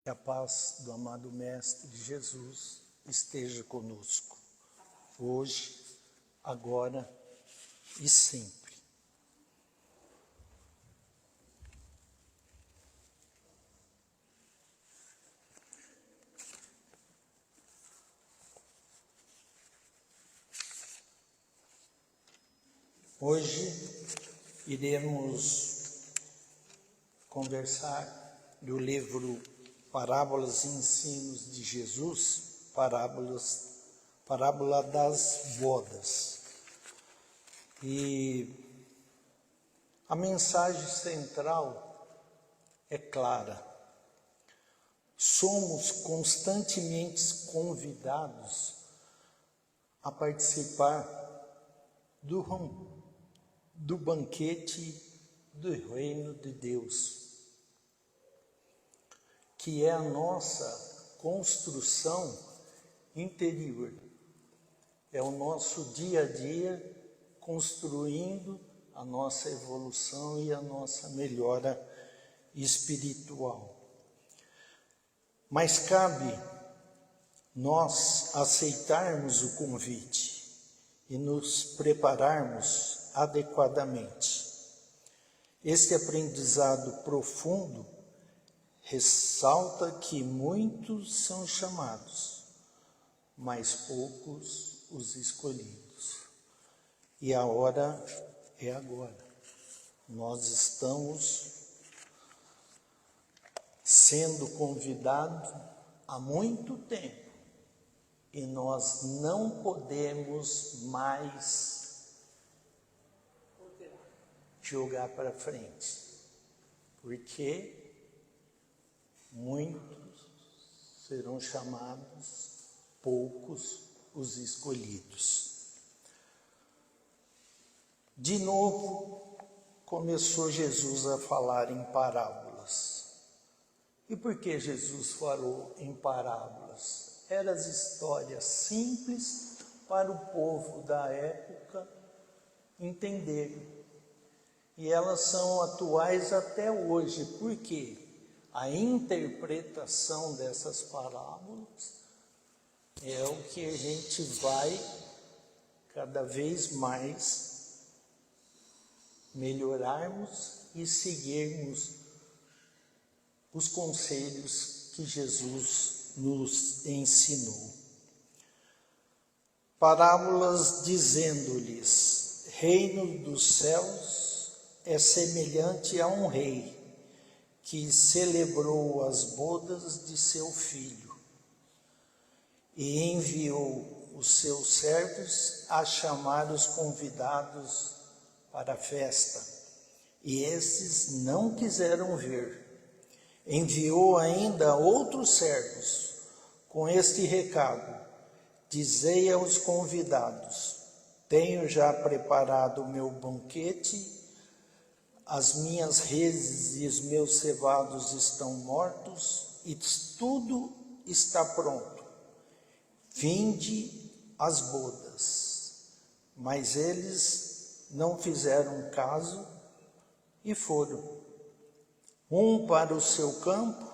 Que a paz do amado Mestre Jesus esteja conosco, hoje, agora e sempre. Hoje iremos conversar do livro Parábolas e Ensinos de Jesus, parábola das bodas. E a mensagem central é clara. Somos constantemente convidados a participar do banquete do reino de Deus, que é a nossa construção interior, é o nosso dia a dia construindo a nossa evolução e a nossa melhora espiritual. Mas cabe nós aceitarmos o convite e nos prepararmos adequadamente. Este aprendizado profundo ressalta que muitos são chamados, mas poucos os escolhidos. E a hora é agora. Nós estamos sendo convidados há muito tempo e nós não podemos mais jogar para frente, porque muitos serão chamados, poucos os escolhidos. De novo, começou Jesus a falar em parábolas. E por que Jesus falou em parábolas? Eram as histórias simples para o povo da época entender. E elas são atuais até hoje. Por quê? A interpretação dessas parábolas é o que a gente vai cada vez mais melhorarmos e seguirmos os conselhos que Jesus nos ensinou. Parábolas dizendo-lhes: reino dos céus é semelhante a um rei que celebrou as bodas de seu filho e enviou os seus servos a chamar os convidados para a festa. E esses não quiseram vir. Enviou ainda outros servos com este recado: dizei aos convidados: tenho já preparado o meu banquete, as minhas reses e os meus cevados estão mortos e tudo está pronto. Vinde às bodas. Mas eles não fizeram caso e foram. Um para o seu campo,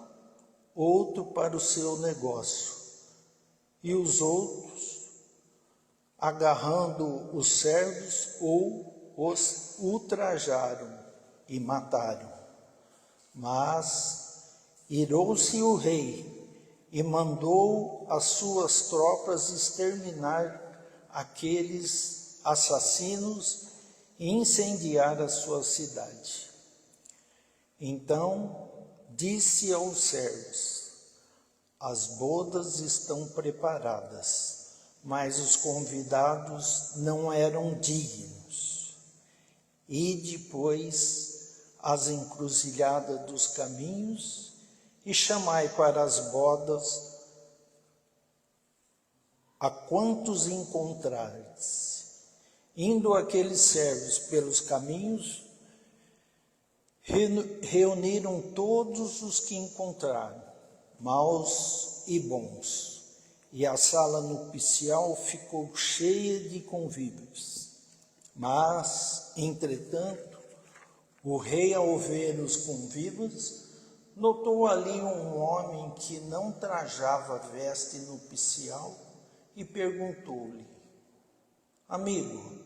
outro para o seu negócio. E os outros, agarrando os servos, ou os ultrajaram e mataram. Mas irou-se o rei e mandou as suas tropas exterminar aqueles assassinos e incendiar a sua cidade. Então disse aos servos: as bodas estão preparadas, mas os convidados não eram dignos. Ide, pois, às encruzilhadas dos caminhos e chamai para as bodas a quantos encontrardes. Indo aqueles servos pelos caminhos, reuniram todos os que encontraram, maus e bons, e a sala nupcial ficou cheia de convívios. Mas, entretanto, o rei, ao ver os convívios, notou ali um homem que não trajava veste nupcial e perguntou-lhe: amigo,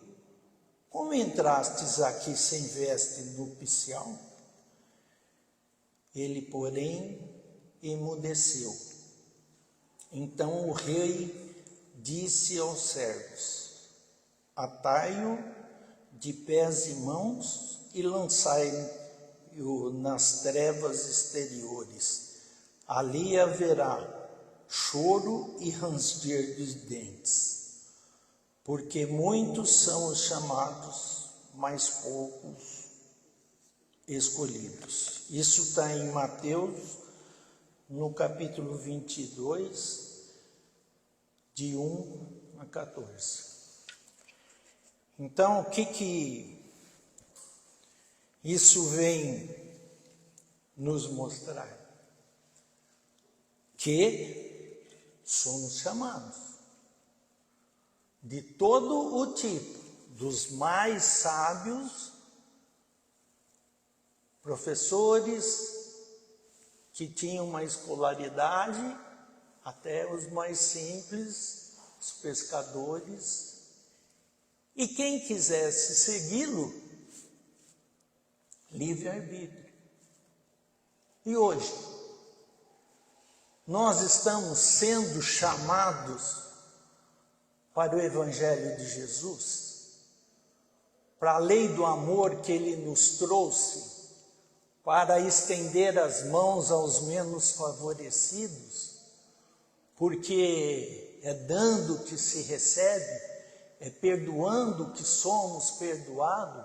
como entrastes aqui sem veste nupcial? Ele, porém, emudeceu. Então o rei disse aos servos: atai-o de pés e mãos e lançai-o nas trevas exteriores. Ali haverá choro e ranger de dentes, porque muitos são os chamados, mas poucos escolhidos. Isso está em Mateus, no capítulo 22, de 1 a 14. Então, o que isso vem nos mostrar? Que somos chamados de todo o tipo, dos mais sábios, professores que tinham uma escolaridade, até os mais simples, os pescadores, e quem quisesse segui-lo, livre-arbítrio. E hoje, nós estamos sendo chamados para o Evangelho de Jesus, para a lei do amor que Ele nos trouxe, para estender as mãos aos menos favorecidos, porque é dando que se recebe, é perdoando que somos perdoados,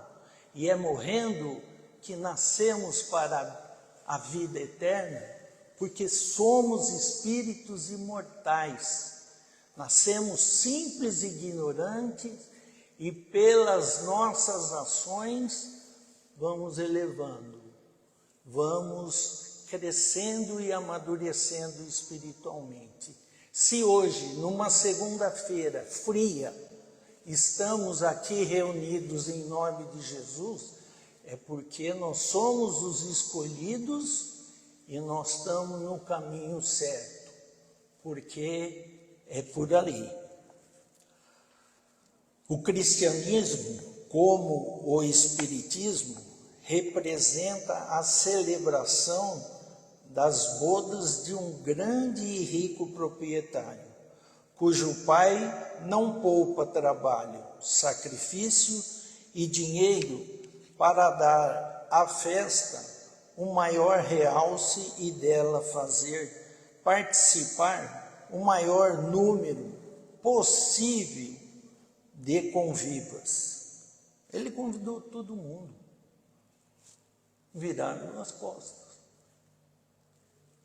e é morrendo que nascemos para a vida eterna, porque somos espíritos imortais. Nascemos simples e ignorantes, e pelas nossas ações vamos elevando, vamos crescendo e amadurecendo espiritualmente. Se hoje, numa segunda-feira fria, estamos aqui reunidos em nome de Jesus, é porque nós somos os escolhidos e nós estamos no caminho certo, porque é por ali. O cristianismo, como o espiritismo, representa a celebração das bodas de um grande e rico proprietário, cujo pai não poupa trabalho, sacrifício e dinheiro para dar à festa um maior realce e dela fazer participar o maior número possível de convivas. Ele convidou todo mundo, viraram as costas.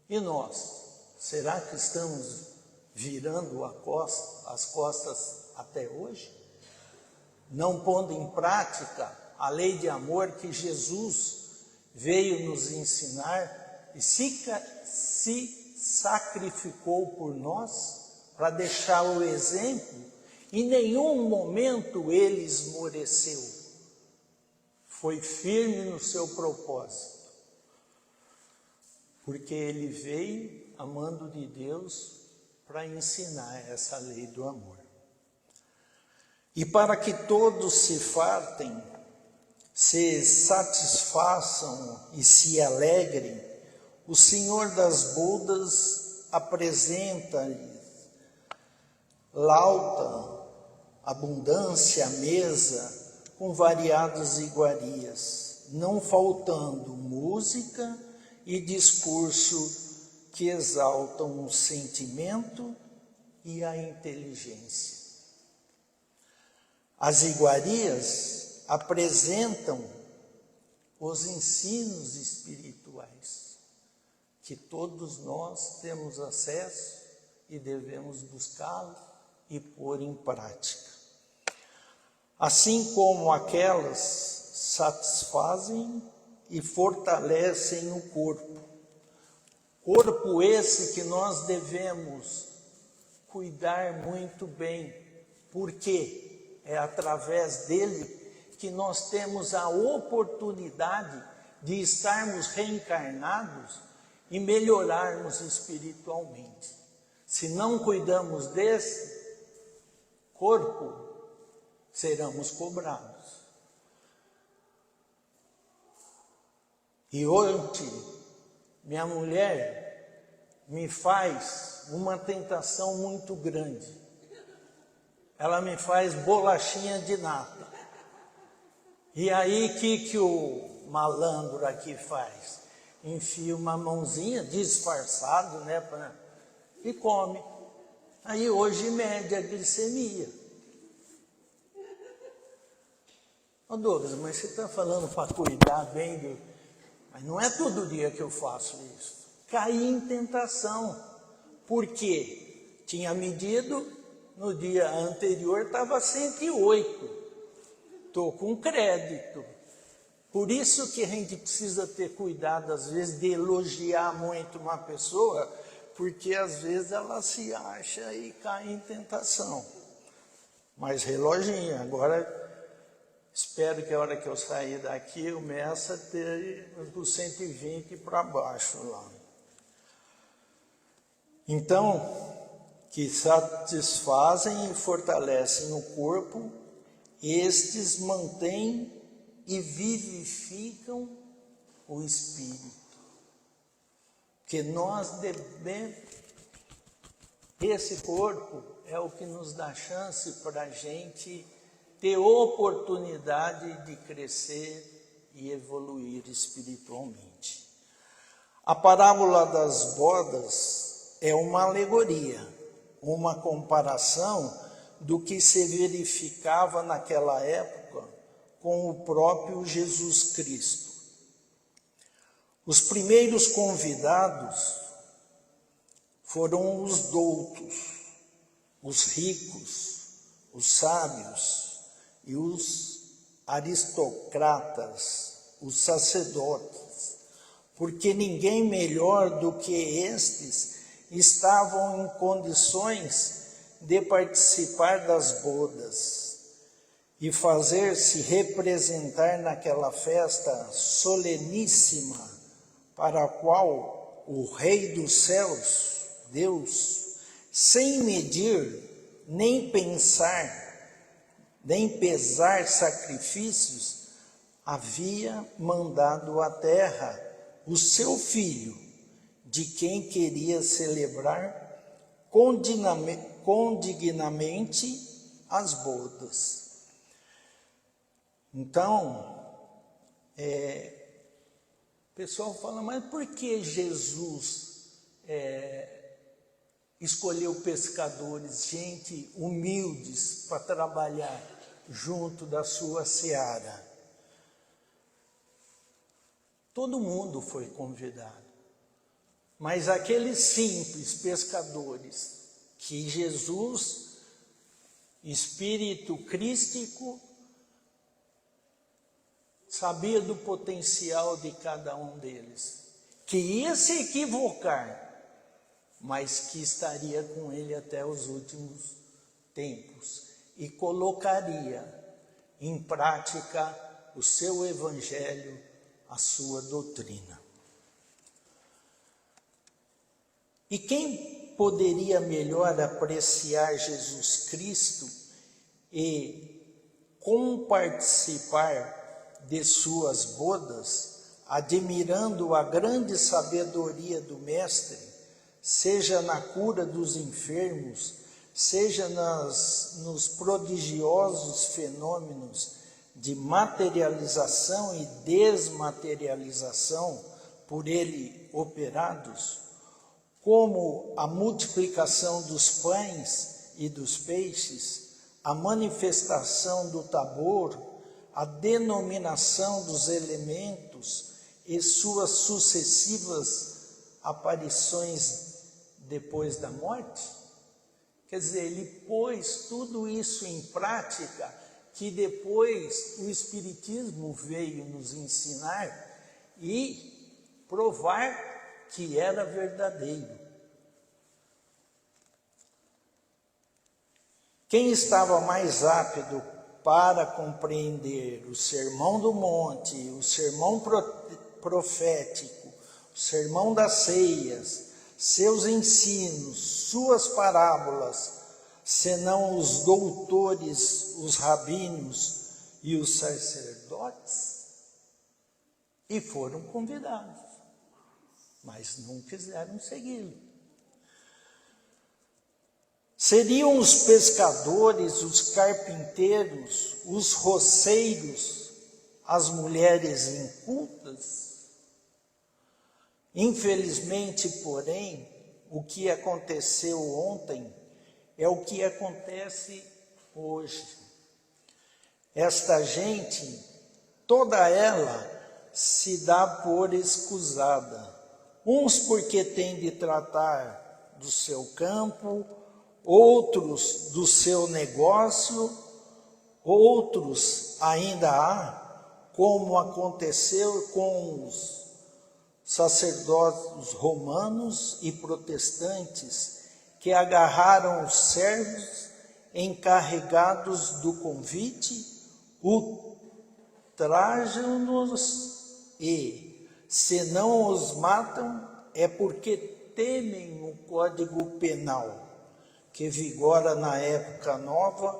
E nós, será que estamos virando as costas até hoje? Não pondo em prática a lei de amor que Jesus veio nos ensinar e se sacrificou por nós para deixar o exemplo. Em nenhum momento ele esmoreceu, foi firme no seu propósito, porque ele veio, amando de Deus, para ensinar essa lei do amor. E para que todos se fartem, se satisfaçam e se alegrem, o Senhor das bodas apresenta-lhes lauta, abundância à mesa, com variadas iguarias, não faltando música e discurso que exaltam o sentimento e a inteligência. As iguarias apresentam os ensinos espirituais, que todos nós temos acesso e devemos buscá-lo e pôr em prática. Assim como aquelas satisfazem e fortalecem o corpo. Corpo esse que nós devemos cuidar muito bem, porque é através dele que nós temos a oportunidade de estarmos reencarnados e melhorarmos espiritualmente. Se não cuidamos desse corpo, seremos cobrados. E ontem, minha mulher me faz uma tentação muito grande. Ela me faz bolachinha de nata. E aí, o que o malandro aqui faz? Enfia uma mãozinha, disfarçado, né? E come. Aí hoje mede a glicemia. Ô Douglas, mas você está falando para cuidar bem do... Mas não é todo dia que eu faço isso. Caí em tentação. Por quê? Tinha medido, no dia anterior estava 108. Estou com crédito. Por isso que a gente precisa ter cuidado, às vezes, de elogiar muito uma pessoa, porque às vezes ela se acha e cai em tentação. Mas reloginho, agora espero que a hora que eu sair daqui eu meça a ter dos 120 para baixo lá. Então, que satisfazem e fortalecem o corpo, estes mantêm e vivificam o espírito. Que nós devemos, esse corpo é o que nos dá chance para a gente ter oportunidade de crescer e evoluir espiritualmente. A parábola das bodas é uma alegoria, uma comparação do que se verificava naquela época com o próprio Jesus Cristo. Os primeiros convidados foram os doutos, os ricos, os sábios e os aristocratas, os sacerdotes, porque ninguém melhor do que estes estavam em condições de participar das bodas e fazer-se representar naquela festa soleníssima para a qual o Rei dos Céus, Deus, sem medir, nem pensar, nem pesar sacrifícios, havia mandado à terra o seu Filho, de quem queria celebrar condignamente as bodas. Então, o pessoal fala, mas por que Jesus escolheu pescadores, gente humildes, para trabalhar junto da sua seara? Todo mundo foi convidado, mas aqueles simples pescadores que Jesus, Espírito Crístico, sabia do potencial de cada um deles, que ia se equivocar, mas que estaria com ele até os últimos tempos e colocaria em prática o seu evangelho, a sua doutrina. E quem poderia melhor apreciar Jesus Cristo e comparticipar de suas bodas, admirando a grande sabedoria do Mestre, seja na cura dos enfermos, seja nos prodigiosos fenômenos de materialização e desmaterialização por ele operados, como a multiplicação dos pães e dos peixes, a manifestação do Tabor, a denominação dos elementos e suas sucessivas aparições depois da morte? Quer dizer, ele pôs tudo isso em prática, que depois o Espiritismo veio nos ensinar e provar que era verdadeiro. Quem estava mais apto para compreender o Sermão do Monte, o sermão profético, o Sermão das Ceias, seus ensinos, suas parábolas, senão os doutores, os rabinos e os sacerdotes? E foram convidados, mas não quiseram segui-lo. Seriam os pescadores, os carpinteiros, os roceiros, as mulheres incultas? Infelizmente, porém, o que aconteceu ontem é o que acontece hoje. Esta gente, toda ela, se dá por escusada. Uns porque tem de tratar do seu campo, outros do seu negócio, outros ainda há, como aconteceu com os sacerdotes romanos e protestantes, que agarraram os servos encarregados do convite, ultrajam-nos e, se não os matam, é porque temem o Código Penal, que vigora na época nova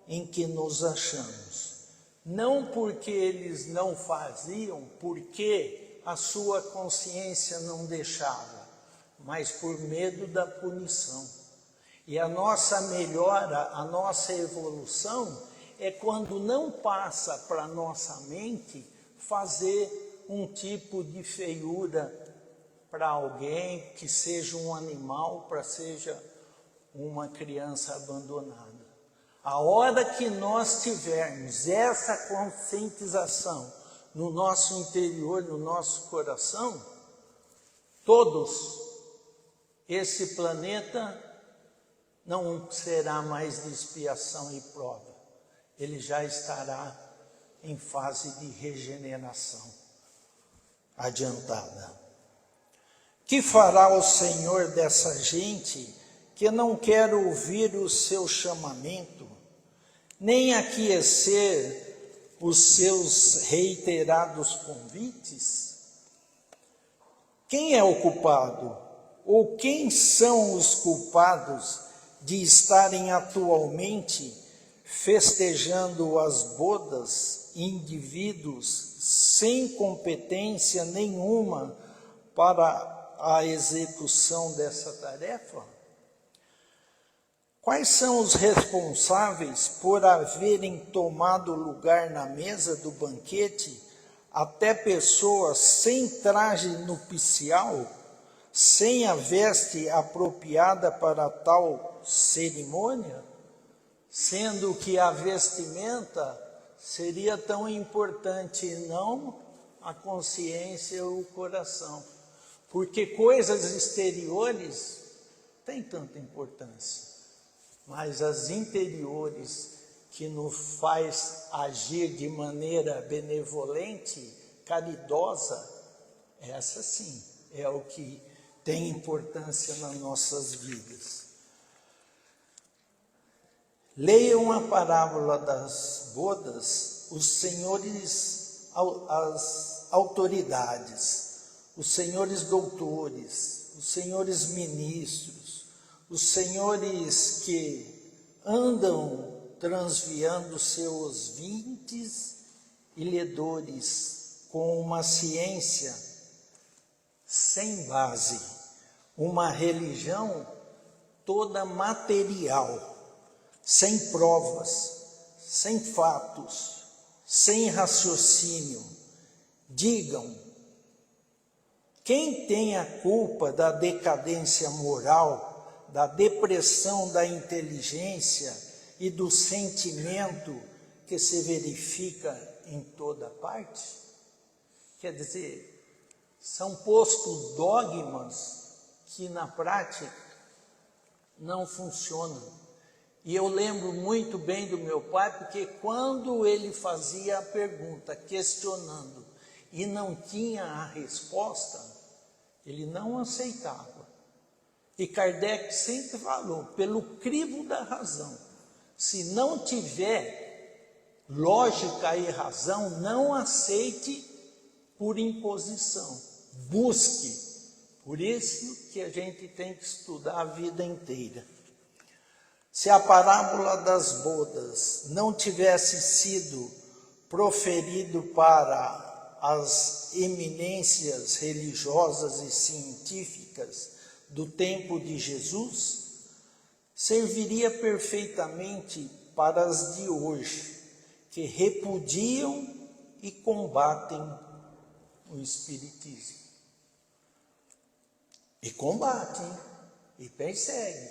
em que nos achamos. Não porque eles não faziam, porque a sua consciência não deixava, mas por medo da punição. E a nossa melhora, a nossa evolução, é quando não passa para a nossa mente fazer um tipo de feiura para alguém, que seja um animal, para seja uma criança abandonada. A hora que nós tivermos essa conscientização no nosso interior, no nosso coração, todos, esse planeta não será mais de expiação e prova. Ele já estará em fase de regeneração adiantada. Que fará o Senhor dessa gente que não quer ouvir o seu chamamento, nem aquecer os seus reiterados convites? Quem é o culpado? Ou quem são os culpados de estarem atualmente festejando as bodas indivíduos sem competência nenhuma para a execução dessa tarefa? Quais são os responsáveis por haverem tomado lugar na mesa do banquete até pessoas sem traje nupcial, sem a veste apropriada para tal cerimônia, sendo que a vestimenta seria tão importante e não a consciência ou o coração? Porque coisas exteriores têm tanta importância, mas as interiores, que nos faz agir de maneira benevolente, caridosa, essa sim é o que tem importância nas nossas vidas. Leiam a parábola das bodas, os senhores, as autoridades, os senhores doutores, os senhores ministros, os senhores que andam transviando seus vintes e ledores com uma ciência sem base, uma religião toda material, sem provas, sem fatos, sem raciocínio. Digam, quem tem a culpa da decadência moral, da depressão da inteligência e do sentimento que se verifica em toda parte? Quer dizer, são postos dogmas que na prática não funcionam. E eu lembro muito bem do meu pai, porque quando ele fazia a pergunta, questionando, e não tinha a resposta, ele não aceitava. E Kardec sempre falou, pelo crivo da razão, se não tiver lógica e razão, não aceite por imposição. Busque Por isso que a gente tem que estudar a vida inteira. Se a parábola das bodas não tivesse sido proferido para as eminências religiosas e científicas do tempo de Jesus, serviria perfeitamente para as de hoje, que repudiam e combatem o Espiritismo. E combatem, e perseguem.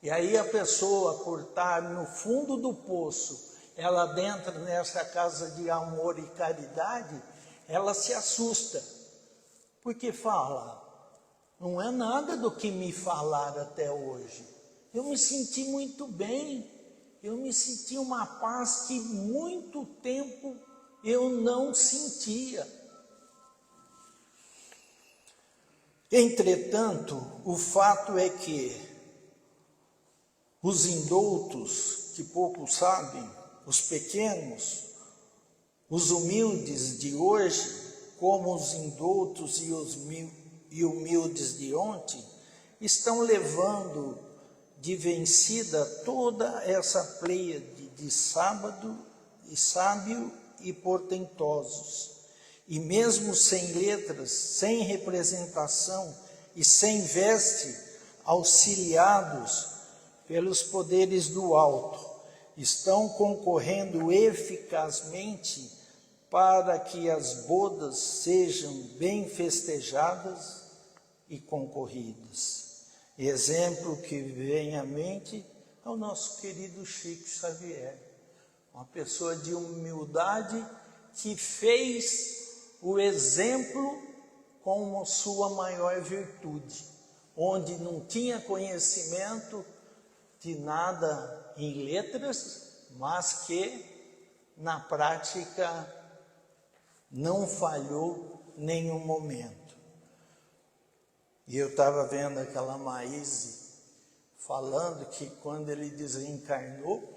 E aí a pessoa, por estar no fundo do poço, ela entra nessa casa de amor e caridade, ela se assusta. Porque fala, não é nada do que me falaram até hoje. Eu me senti muito bem, eu me senti uma paz que muito tempo eu não sentia. Entretanto, o fato é que os indoutos, que pouco sabem, os pequenos, os humildes de hoje, como os indoutos e humildes de ontem, estão levando de vencida toda essa pleiade de sábio e portentosos. E mesmo sem letras, sem representação e sem veste, auxiliados pelos poderes do alto, estão concorrendo eficazmente para que as bodas sejam bem festejadas e concorridas. Exemplo que vem à mente é o nosso querido Chico Xavier, uma pessoa de humildade que fez o exemplo como sua maior virtude, onde não tinha conhecimento de nada em letras, mas que na prática não falhou nenhum momento. E eu estava vendo aquela Maíse falando que quando ele desencarnou,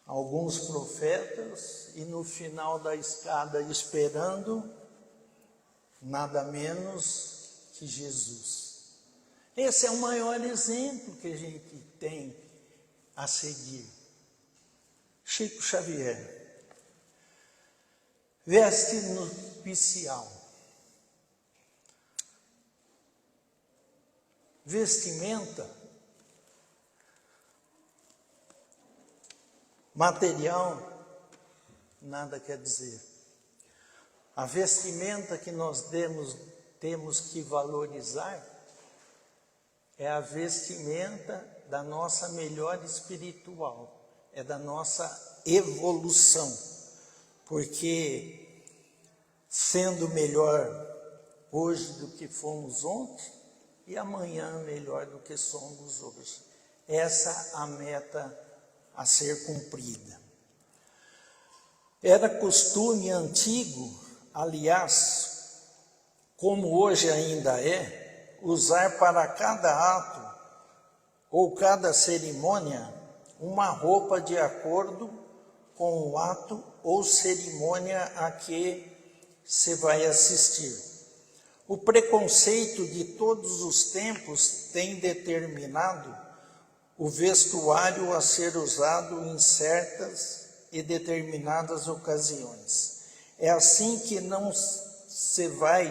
alguns profetas, e no final da escada esperando, nada menos que Jesus. Esse é o maior exemplo que a gente tem a seguir. Chico Xavier. Veste nupcial. Vestimenta, material, nada quer dizer. A vestimenta que nós temos que valorizar é a vestimenta da nossa melhora espiritual, é da nossa evolução, porque sendo melhor hoje do que fomos ontem, e amanhã melhor do que somos hoje. Essa a meta a ser cumprida. Era costume antigo, aliás, como hoje ainda é, usar para cada ato ou cada cerimônia uma roupa de acordo com o ato ou cerimônia a que se vai assistir. O preconceito de todos os tempos tem determinado o vestuário a ser usado em certas e determinadas ocasiões. É assim que não se vai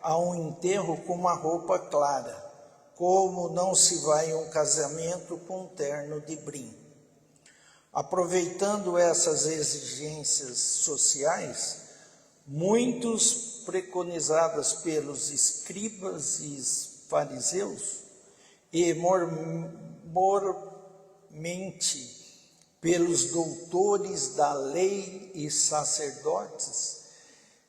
a um enterro com uma roupa clara, como não se vai a um casamento com um terno de brim. Aproveitando essas exigências sociais, muitos preconizadas pelos escribas e fariseus e mormente pelos doutores da lei e sacerdotes,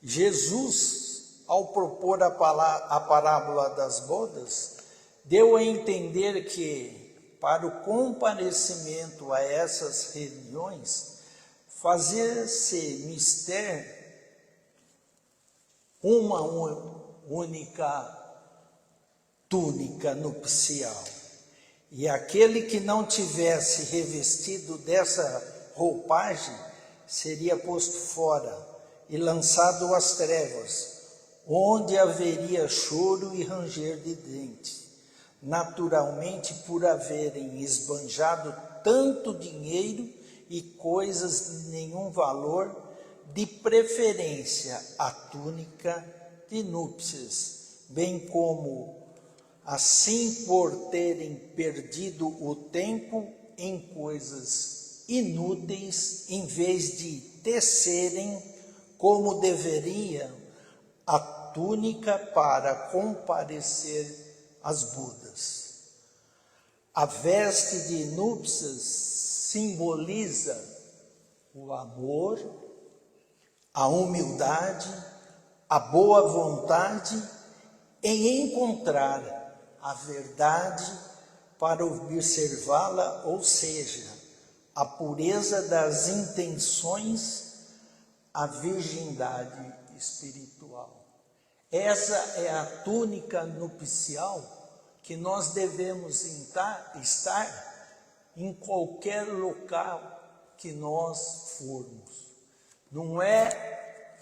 Jesus, ao propor a parábola das bodas, deu a entender que, para o comparecimento a essas reuniões, fazia-se mister uma única túnica nupcial. E aquele que não tivesse revestido dessa roupagem seria posto fora e lançado às trevas, onde haveria choro e ranger de dentes, naturalmente por haverem esbanjado tanto dinheiro e coisas de nenhum valor, de preferência a túnica de núpcias, bem como assim por terem perdido o tempo em coisas inúteis, em vez de tecerem como deveriam a túnica para comparecer às bodas. A veste de núpcias simboliza o amor, a humildade, a boa vontade em encontrar a verdade para observá-la, ou seja, a pureza das intenções, a virgindade espiritual. Essa é a túnica nupcial que nós devemos estar em qualquer local que nós formos. Não é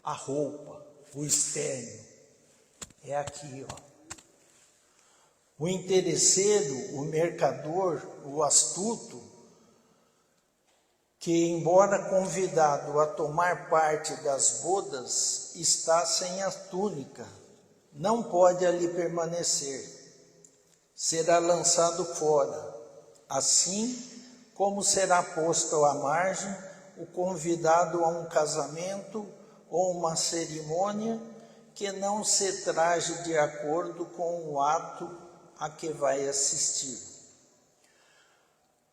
a roupa, o externo, é aqui, ó. O interesseiro, o mercador, o astuto, que embora convidado a tomar parte das bodas, está sem a túnica, não pode ali permanecer, será lançado fora, assim como será posto à margem o convidado a um casamento ou uma cerimônia que não se traje de acordo com o ato a que vai assistir.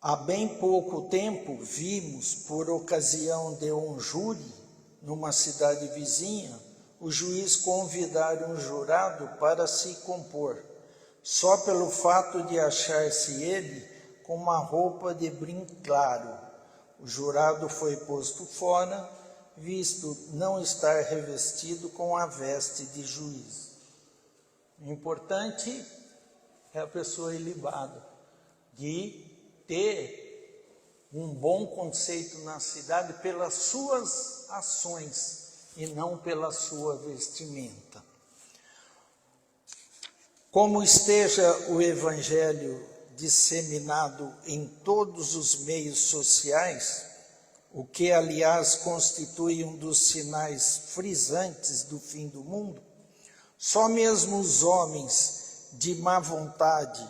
Há bem pouco tempo vimos, por ocasião de um júri, numa cidade vizinha, o juiz convidar um jurado para se compor, só pelo fato de achar-se ele com uma roupa de brim claro. O jurado foi posto fora, visto não estar revestido com a veste de juiz. O importante é a pessoa ilibada, de ter um bom conceito na cidade pelas suas ações e não pela sua vestimenta. Como esteja o Evangelho disseminado em todos os meios sociais, o que, aliás, constitui um dos sinais frisantes do fim do mundo, só mesmo os homens de má vontade,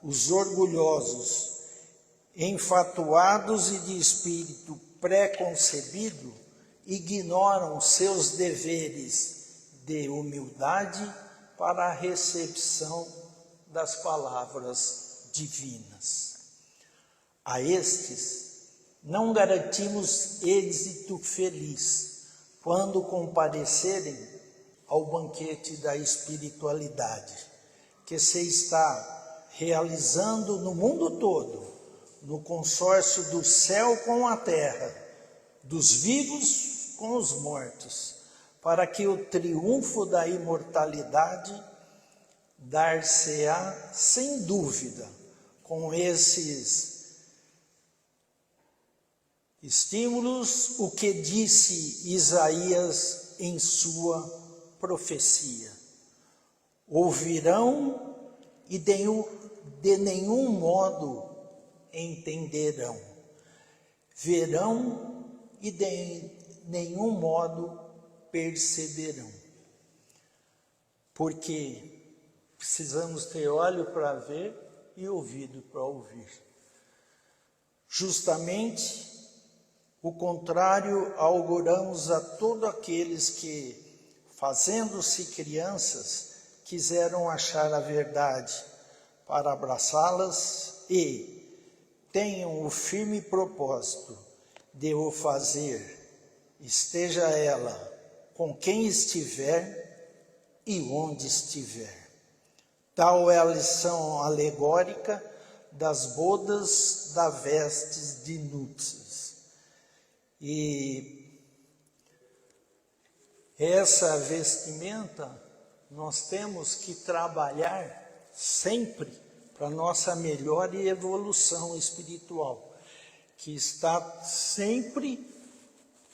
os orgulhosos, enfatuados e de espírito pré-concebido, ignoram seus deveres de humildade para a recepção das palavras divinas. A estes não garantimos êxito feliz quando comparecerem ao banquete da espiritualidade, que se está realizando no mundo todo, no consórcio do céu com a terra, dos vivos com os mortos, para que o triunfo da imortalidade dar-se-á, sem dúvida, com esses estímulos, o que disse Isaías em sua profecia: ouvirão e de nenhum modo entenderão, verão e de nenhum modo perceberão. Porque precisamos ter olho para ver e ouvido para ouvir. Justamente o contrário auguramos a todos aqueles que, fazendo-se crianças, quiseram achar a verdade para abraçá-las e tenham o firme propósito de o fazer, esteja ela com quem estiver e onde estiver. Tal é a lição alegórica das bodas da vestes de núpcias. E essa vestimenta nós temos que trabalhar sempre para nossa melhor evolução espiritual, que está sempre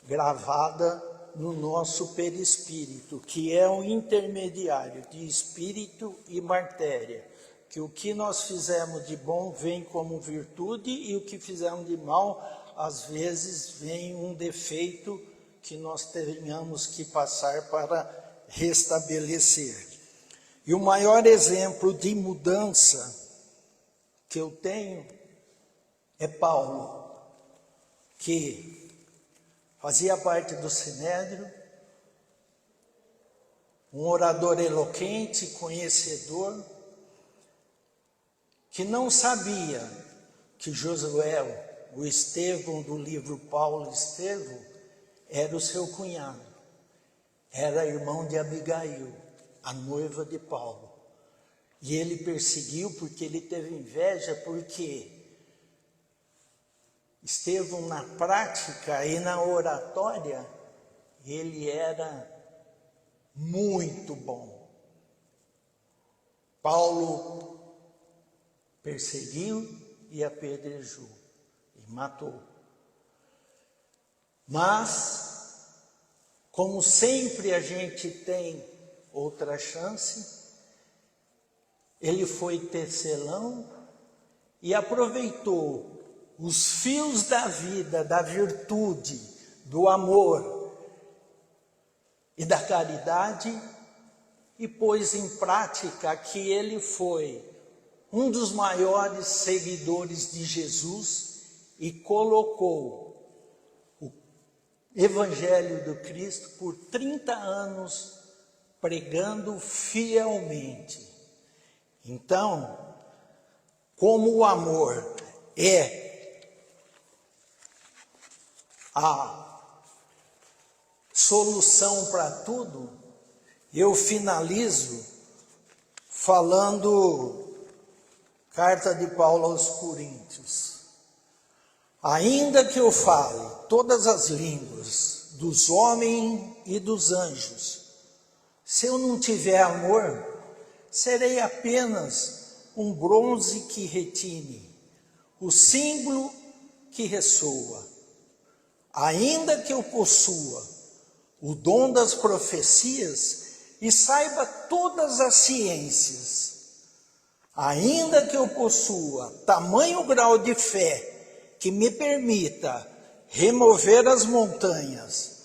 gravada no nosso perispírito, que é o intermediário de espírito e matéria, que o que nós fizemos de bom vem como virtude e o que fizemos de mal, às vezes, vem um defeito que nós tenhamos que passar para restabelecer. E o maior exemplo de mudança que eu tenho é Paulo, que fazia parte do Sinédrio, um orador eloquente, conhecedor, que não sabia que Josué, o Estevão do livro Paulo Estevão, era o seu cunhado, era irmão de Abigail, a noiva de Paulo. E ele perseguiu porque ele teve inveja, porque Estevão, na prática e na oratória, ele era muito bom. Paulo perseguiu e apedrejou e matou. Mas, como sempre a gente tem outra chance, ele foi tecelão e aproveitou os fios da vida, da virtude, do amor e da caridade e pôs em prática que ele foi um dos maiores seguidores de Jesus e colocou o Evangelho do Cristo por 30 anos pregando fielmente. Então, como o amor é a solução para tudo, eu finalizo falando carta de Paulo aos Coríntios. Ainda que eu fale todas as línguas dos homens e dos anjos, se eu não tiver amor, serei apenas um bronze que retine, o símbolo que ressoa. Ainda que eu possua o dom das profecias e saiba todas as ciências, ainda que eu possua tamanho grau de fé que me permita remover as montanhas,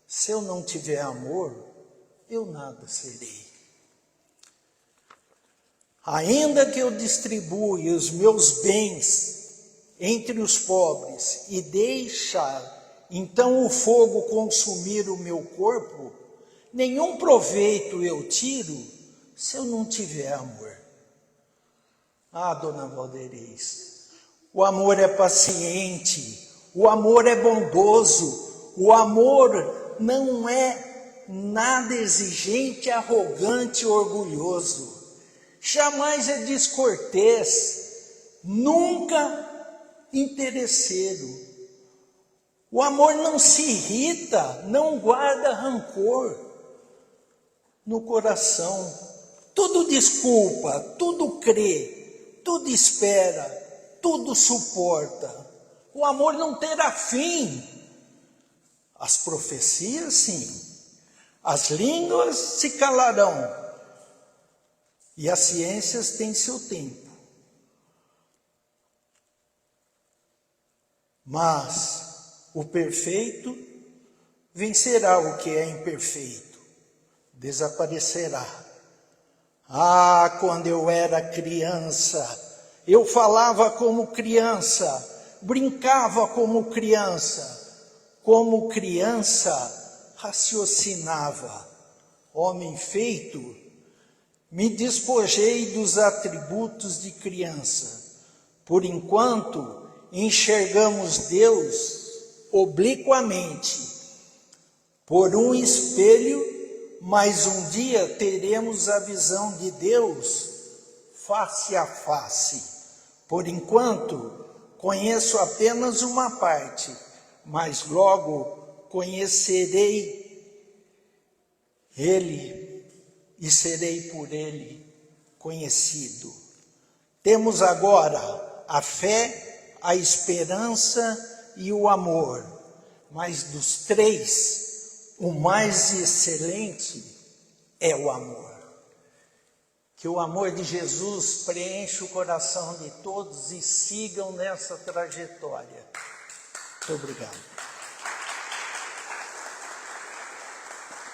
se eu não tiver amor, eu nada serei. Ainda que eu distribua os meus bens entre os pobres e deixar então o fogo consumir o meu corpo, nenhum proveito eu tiro se eu não tiver amor. Ah, dona Valderez, o amor é paciente, o amor é bondoso, o amor não é nada exigente, arrogante, orgulhoso. Jamais é descortês, nunca interesseiro. O amor não se irrita, não guarda rancor no coração. Tudo desculpa, tudo crê, tudo espera, tudo suporta. O amor não terá fim. As profecias, sim. As línguas se calarão. E as ciências têm seu tempo. Mas o perfeito vencerá o que é imperfeito, desaparecerá. Ah, quando eu era criança, eu falava como criança, brincava como criança raciocinava. Homem feito, me despojei dos atributos de criança. Por enquanto, enxergamos Deus obliquamente, por um espelho, mas um dia teremos a visão de Deus face a face. Por enquanto, conheço apenas uma parte, mas logo conhecerei Ele e serei por Ele conhecido. Temos agora a fé, a esperança e o amor, mas dos três, o mais excelente é o amor. Que o amor de Jesus preencha o coração de todos e sigam nessa trajetória. Muito obrigado.